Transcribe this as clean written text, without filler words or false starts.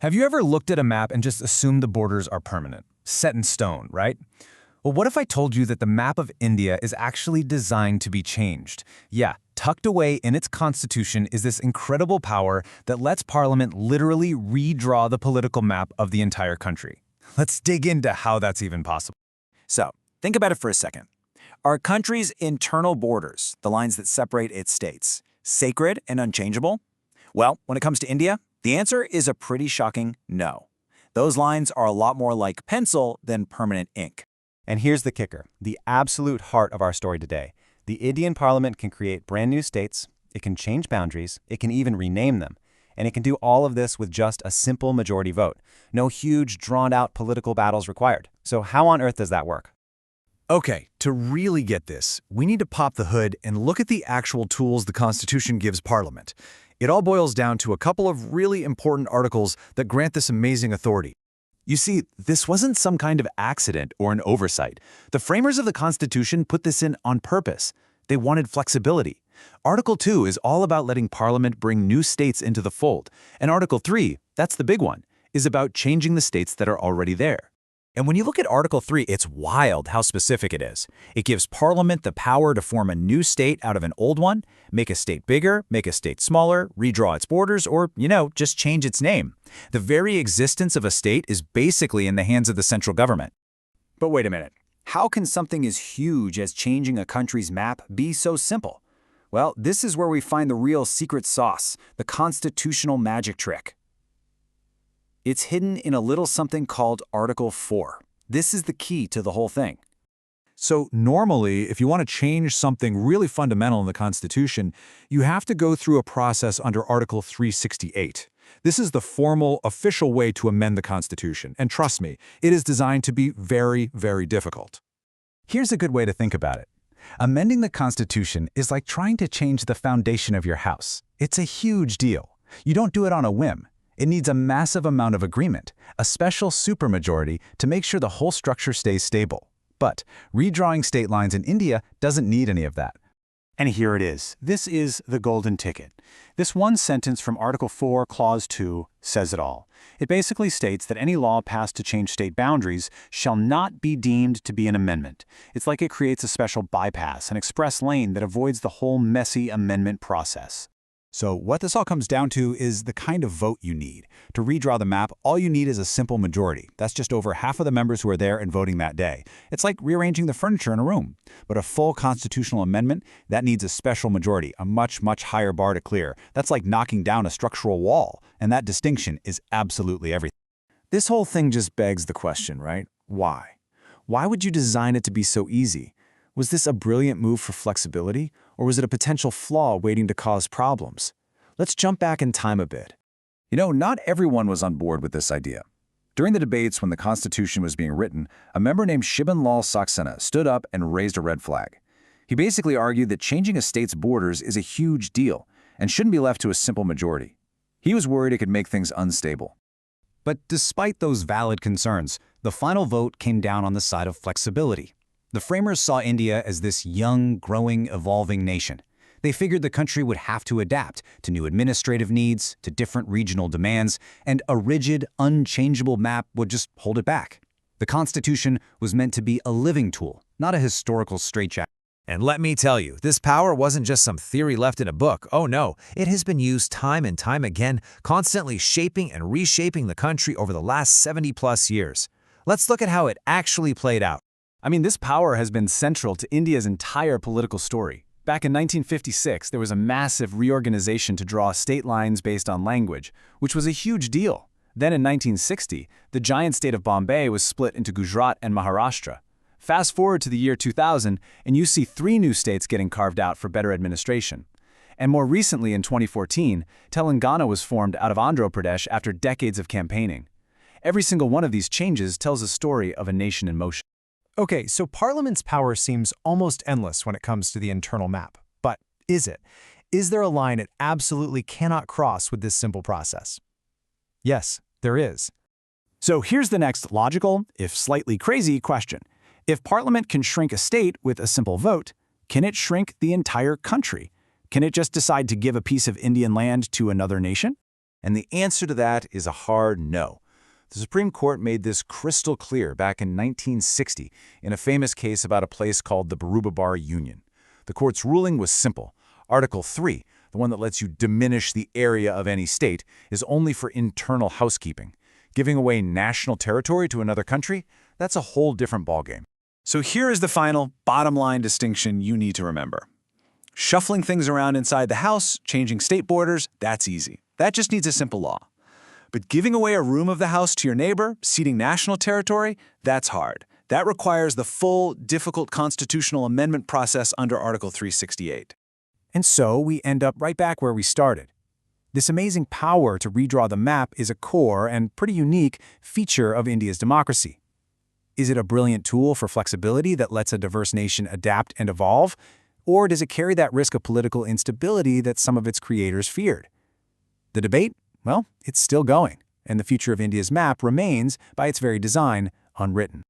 Have you ever looked at a map and just assumed the borders are permanent, set in stone, right? Well, what if I told you that the map of India is actually designed to be changed? Yeah, tucked away in its constitution is this incredible power that lets Parliament literally redraw the political map of the entire country. Let's dig into how that's even possible. So, think about it for a second. Are a country's internal borders, the lines that separate its states, sacred and unchangeable? Well, when it comes to India, the answer is a pretty shocking no. Those lines are a lot more like pencil than permanent ink. And here's the kicker, the absolute heart of our story today. The Indian Parliament can create brand new states, it can change boundaries, it can even rename them. And it can do all of this with just a simple majority vote. No huge, drawn-out political battles required. So how on earth does that work? Okay, to really get this, we need to pop the hood and look at the actual tools the Constitution gives Parliament. It all boils down to a couple of really important articles that grant this amazing authority. You see, this wasn't some kind of accident or an oversight. The framers of the Constitution put this in on purpose. They wanted flexibility. Article 2 is all about letting Parliament bring new states into the fold. And Article 3, that's the big one, is about changing the states that are already there. And when you look at Article 3, it's wild how specific it is. It gives Parliament the power to form a new state out of an old one, make a state bigger, make a state smaller, redraw its borders, or, just change its name. The very existence of a state is basically in the hands of the central government. But wait a minute. How can something as huge as changing a country's map be so simple? Well, this is where we find the real secret sauce, the constitutional magic trick. It's hidden in a little something called Article 4. This is the key to the whole thing. So normally, if you want to change something really fundamental in the Constitution, you have to go through a process under Article 368. This is the formal, official way to amend the Constitution. And trust me, it is designed to be very, very difficult. Here's a good way to think about it. Amending the Constitution is like trying to change the foundation of your house. It's a huge deal. You don't do it on a whim. It needs a massive amount of agreement, a special supermajority to make sure the whole structure stays stable. But redrawing state lines in India doesn't need any of that. And here it is. This is the golden ticket. This one sentence from Article 4, Clause 2 says it all. It basically states that any law passed to change state boundaries shall not be deemed to be an amendment. It's like it creates a special bypass, an express lane that avoids the whole messy amendment process. So what this all comes down to is the kind of vote you need. To redraw the map, all you need is a simple majority. That's just over half of the members who are there and voting that day. It's like rearranging the furniture in a room. But a full constitutional amendment, that needs a special majority, a much, much higher bar to clear. That's like knocking down a structural wall. And that distinction is absolutely everything. This whole thing just begs the question, right? Why? Why would you design it to be so easy? Was this a brilliant move for flexibility, or was it a potential flaw waiting to cause problems? Let's jump back in time a bit. Not everyone was on board with this idea. During the debates when the Constitution was being written, a member named Shibban Lal Saxena stood up and raised a red flag. He basically argued that changing a state's borders is a huge deal and shouldn't be left to a simple majority. He was worried it could make things unstable. But despite those valid concerns, the final vote came down on the side of flexibility. The framers saw India as this young, growing, evolving nation. They figured the country would have to adapt to new administrative needs, to different regional demands, and a rigid, unchangeable map would just hold it back. The Constitution was meant to be a living tool, not a historical straitjacket. And let me tell you, this power wasn't just some theory left in a book. Oh no, it has been used time and time again, constantly shaping and reshaping the country over the last 70+ years. Let's look at how it actually played out. This power has been central to India's entire political story. Back in 1956, there was a massive reorganization to draw state lines based on language, which was a huge deal. Then in 1960, the giant state of Bombay was split into Gujarat and Maharashtra. Fast forward to the year 2000, and you see 3 new states getting carved out for better administration. And more recently, in 2014, Telangana was formed out of Andhra Pradesh after decades of campaigning. Every single one of these changes tells a story of a nation in motion. Okay, so Parliament's power seems almost endless when it comes to the internal map. But is it? Is there a line it absolutely cannot cross with this simple process? Yes, there is. So here's the next logical, if slightly crazy, question. If Parliament can shrink a state with a simple vote, can it shrink the entire country? Can it just decide to give a piece of Indian land to another nation? And the answer to that is a hard no. The Supreme Court made this crystal clear back in 1960 in a famous case about a place called the Bar Union. The court's ruling was simple. Article 3, the one that lets you diminish the area of any state, is only for internal housekeeping. Giving away national territory to another country, that's a whole different ballgame. So here is the final, bottom-line distinction you need to remember. Shuffling things around inside the house, changing state borders, that's easy. That just needs a simple law. But giving away a room of the house to your neighbor, ceding national territory, that's hard. That requires the full, difficult constitutional amendment process under Article 368. And so we end up right back where we started. This amazing power to redraw the map is a core and pretty unique feature of India's democracy. Is it a brilliant tool for flexibility that lets a diverse nation adapt and evolve? Or does it carry that risk of political instability that some of its creators feared? The debate? Well, it's still going, and the future of India's map remains, by its very design, unwritten.